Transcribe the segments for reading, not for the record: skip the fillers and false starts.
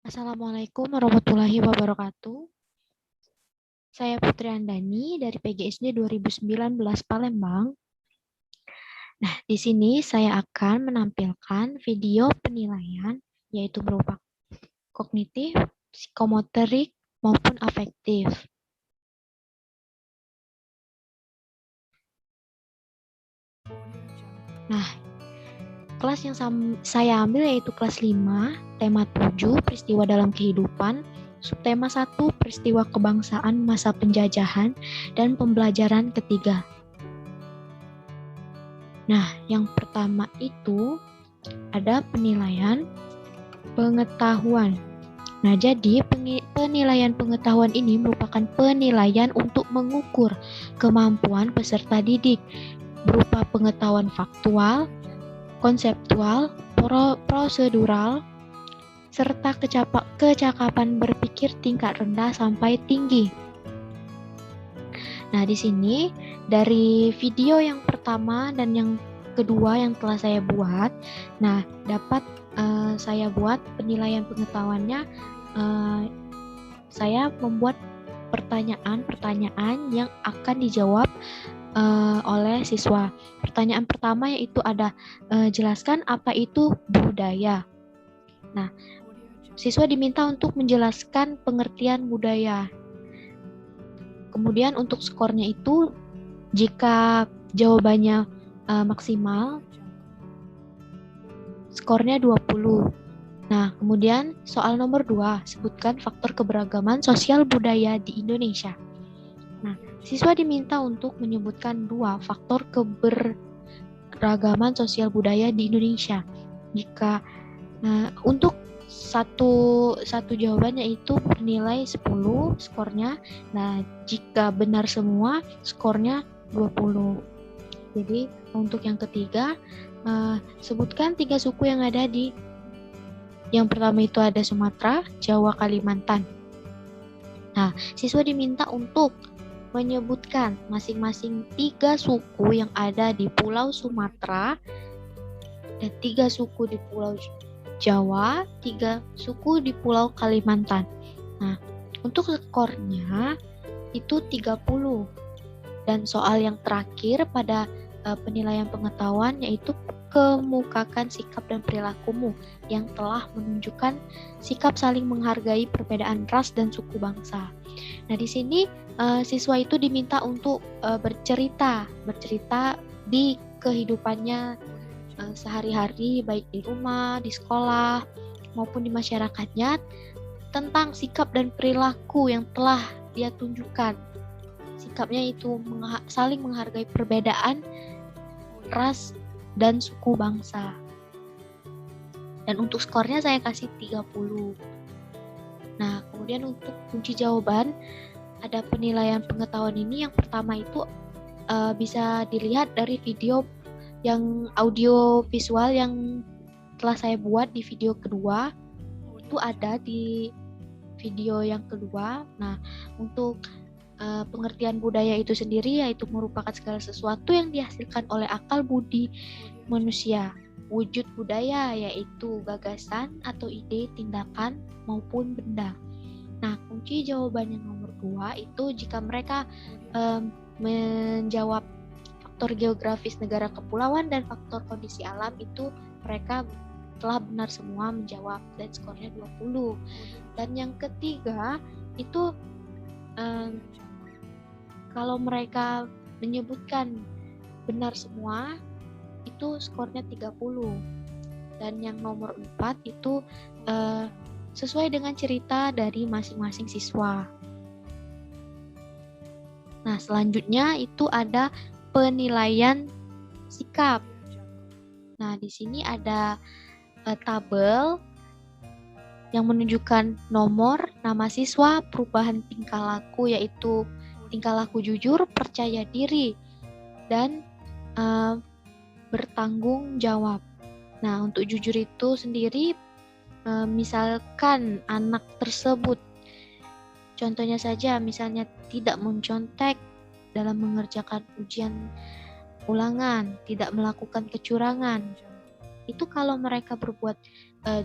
Assalamualaikum warahmatullahi wabarakatuh. Saya Putri Andani dari PGSD 2019 Palembang. Nah, di sini saya akan menampilkan video penilaian yaitu berupa kognitif, psikomotorik, maupun afektif. Nah, kelas yang saya ambil yaitu kelas 5, tema 7, peristiwa dalam kehidupan, subtema 1, peristiwa kebangsaan masa penjajahan, dan pembelajaran ketiga. Nah, yang pertama itu ada penilaian pengetahuan. Nah, jadi penilaian pengetahuan ini merupakan penilaian untuk mengukur kemampuan peserta didik berupa pengetahuan faktual, konseptual, prosedural, serta kecakapan berpikir tingkat rendah sampai tinggi. Nah, di sini dari video yang pertama dan yang kedua yang telah saya buat, nah dapat saya buat penilaian pengetahuannya. Saya membuat pertanyaan-pertanyaan yang akan dijawab oleh siswa. Pertanyaan pertama yaitu ada jelaskan apa itu budaya. Nah, siswa diminta untuk menjelaskan pengertian budaya. Kemudian untuk skornya itu, jika jawabannya maksimal, skornya 20. Nah, kemudian soal nomor 2, sebutkan faktor keberagaman sosial budaya di Indonesia. Nah, siswa diminta untuk menyebutkan 2 faktor keberagaman sosial budaya di Indonesia. Jika untuk satu jawabannya itu bernilai 10 skornya. Nah, jika benar semua skornya 20. Jadi untuk yang ketiga, sebutkan 3 suku yang ada di yang pertama itu ada Sumatera, Jawa, Kalimantan. Nah, siswa diminta untuk menyebutkan masing-masing 3 suku yang ada di Pulau Sumatera dan 3 suku di Pulau Jawa, 3 suku di Pulau Kalimantan. Nah, untuk skornya itu 30. Dan soal yang terakhir pada penilaian pengetahuan yaitu kemukakan sikap dan perilakumu yang telah menunjukkan sikap saling menghargai perbedaan ras dan suku bangsa. Nah, di sini siswa itu diminta untuk bercerita di kehidupannya sehari-hari, baik di rumah, di sekolah, maupun di masyarakatnya, tentang sikap dan perilaku yang telah dia tunjukkan. Sikapnya itu saling menghargai perbedaan ras dan suku bangsa. Dan untuk skornya saya kasih 30. Nah, kemudian untuk kunci jawaban, ada penilaian pengetahuan ini. Yang pertama itu bisa dilihat dari video yang audio visual yang telah saya buat di video kedua. Itu ada di video yang kedua. Nah, untuk pengertian budaya itu sendiri yaitu merupakan segala sesuatu yang dihasilkan oleh akal budi manusia. Wujud budaya yaitu gagasan atau ide, tindakan, maupun benda. Nah, kunci jawaban yang nomor 2 itu jika mereka menjawab faktor geografis negara kepulauan dan faktor kondisi alam, itu mereka telah benar semua menjawab dan skornya 20. Dan yang ketiga itu kalau mereka menyebutkan benar semua itu skornya 30. Dan yang nomor 4 itu sesuai dengan cerita dari masing-masing siswa. Nah, selanjutnya itu ada penilaian sikap. Nah, di sini ada tabel yang menunjukkan nomor, nama siswa, perubahan tingkah laku yaitu tingkah laku jujur, percaya diri, dan bertanggung jawab. Nah, untuk jujur itu sendiri, misalkan anak tersebut, contohnya saja, misalnya tidak mencontek dalam mengerjakan ujian ulangan, tidak melakukan kecurangan. Itu kalau mereka berbuat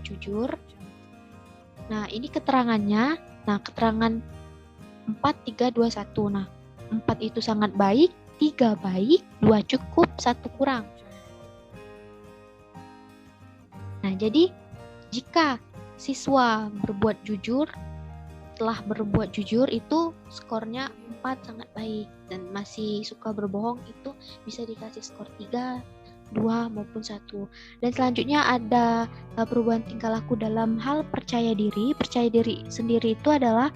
jujur, Nah, ini keterangannya. Nah, keterangan 4, 3, 2, 1. Nah, 4 itu sangat baik, 3 baik, 2 cukup, 1 kurang. Nah, jadi jika siswa berbuat jujur, telah berbuat jujur itu skornya 4 sangat baik, dan masih suka berbohong itu bisa dikasih skor 3, 2 maupun 1. Dan selanjutnya ada perubahan tingkah laku dalam hal percaya diri. Percaya diri sendiri itu adalah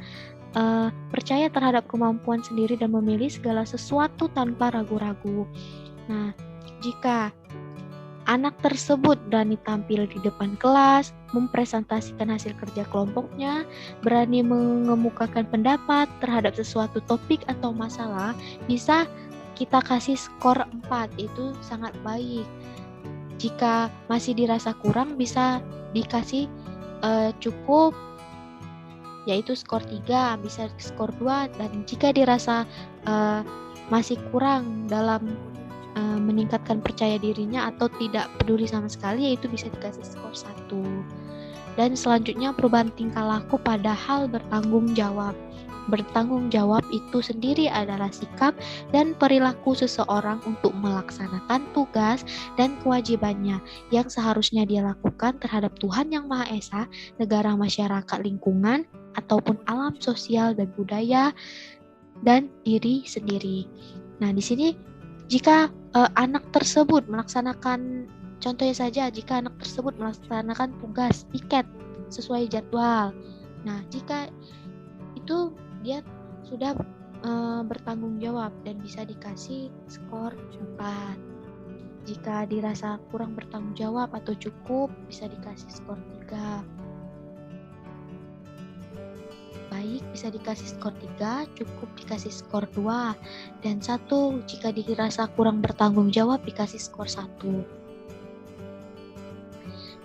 percaya terhadap kemampuan sendiri dan memilih segala sesuatu tanpa ragu-ragu. Nah, jika anak tersebut berani tampil di depan kelas, mempresentasikan hasil kerja kelompoknya, berani mengemukakan pendapat terhadap sesuatu topik atau masalah, bisa kita kasih skor 4, itu sangat baik. Jika masih dirasa kurang, bisa dikasih cukup, yaitu skor 3, bisa skor 2, dan jika dirasa masih kurang dalam meningkatkan percaya dirinya atau tidak peduli sama sekali, yaitu bisa dikasih skor 1. Dan selanjutnya perubahan tingkah laku pada hal bertanggung jawab. Bertanggung jawab itu sendiri adalah sikap dan perilaku seseorang untuk melaksanakan tugas dan kewajibannya yang seharusnya dia lakukan terhadap Tuhan Yang Maha Esa, negara, masyarakat, lingkungan, ataupun alam sosial dan budaya, dan diri sendiri. Nah, di sini jika anak tersebut melaksanakan, contohnya saja, jika anak tersebut melaksanakan tugas piket sesuai jadwal. Nah, jika itu dia sudah bertanggung jawab dan bisa dikasih skor 4. Jika dirasa kurang bertanggung jawab atau cukup, bisa dikasih skor 3. Baik bisa dikasih skor 3, cukup dikasih skor 2, dan 1 jika dirasa kurang bertanggung jawab dikasih skor 1.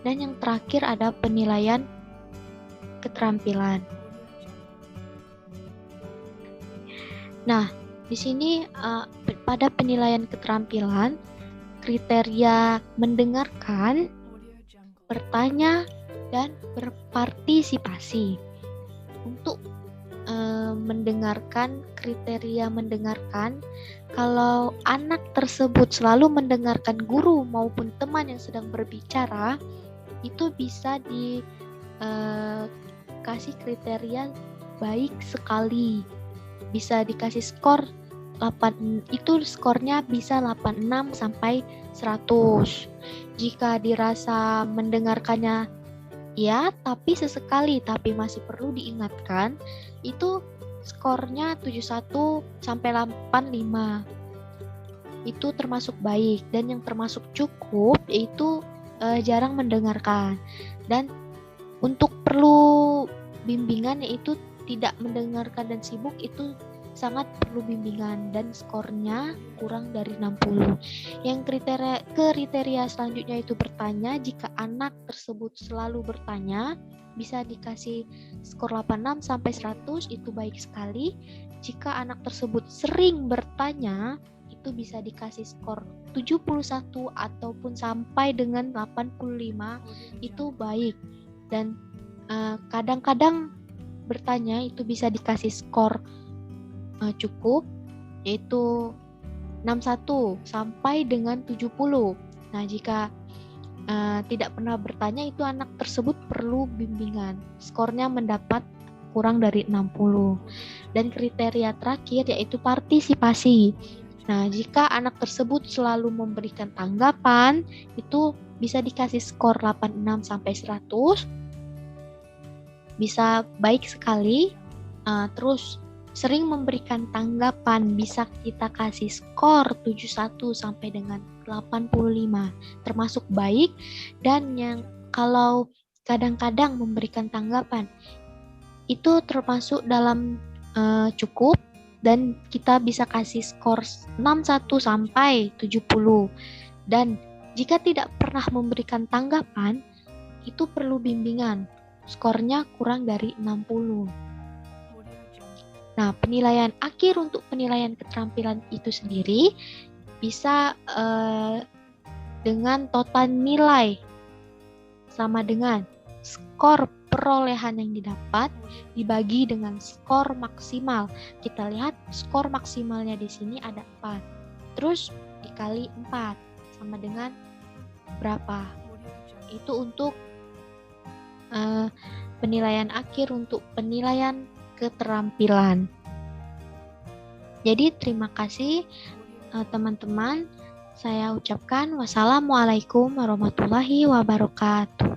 Dan yang terakhir ada penilaian keterampilan. Nah, di sini pada penilaian keterampilan, kriteria mendengarkan, bertanya, dan berpartisipasi. Untuk mendengarkan, kriteria mendengarkan, kalau anak tersebut selalu mendengarkan guru maupun teman yang sedang berbicara, itu bisa dikasih kriteria baik sekali, bisa dikasih skor 8, itu skornya bisa 86 sampai 100. Jika dirasa mendengarkannya ya, tapi sesekali, tapi masih perlu diingatkan, itu skornya 71 sampai 85. Itu termasuk baik, dan yang termasuk cukup yaitu jarang mendengarkan. Dan untuk perlu bimbingan yaitu tidak mendengarkan dan sibuk, itu sangat perlu bimbingan dan skornya kurang dari 60. Yang kriteria selanjutnya itu bertanya. Jika anak tersebut selalu bertanya, bisa dikasih skor 86 sampai 100, itu baik sekali. Jika anak tersebut sering bertanya, itu bisa dikasih skor 71 ataupun sampai dengan 85, itu baik. Dan kadang-kadang bertanya itu bisa dikasih skor cukup, yaitu 61 sampai dengan 70. Nah, jika tidak pernah bertanya, itu anak tersebut perlu bimbingan. Skornya mendapat kurang dari 60. Dan kriteria terakhir yaitu partisipasi. Nah, jika anak tersebut selalu memberikan tanggapan, itu bisa dikasih skor 86 sampai 100. Bisa baik sekali. Terus sering memberikan tanggapan, bisa kita kasih skor 71 sampai dengan 85, termasuk baik. Dan yang kalau kadang-kadang memberikan tanggapan, itu termasuk dalam cukup, dan kita bisa kasih skor 61 sampai 70. Dan jika tidak pernah memberikan tanggapan, itu perlu bimbingan, skornya kurang dari 60. Nah, penilaian akhir untuk penilaian keterampilan itu sendiri bisa dengan total nilai sama dengan skor perolehan yang didapat dibagi dengan skor maksimal. Kita lihat skor maksimalnya di sini ada 4. Terus dikali 4 sama dengan berapa? Itu untuk penilaian akhir, untuk penilaian keterampilan. Jadi terima kasih teman-teman. Saya ucapkan wassalamualaikum warahmatullahi wabarakatuh.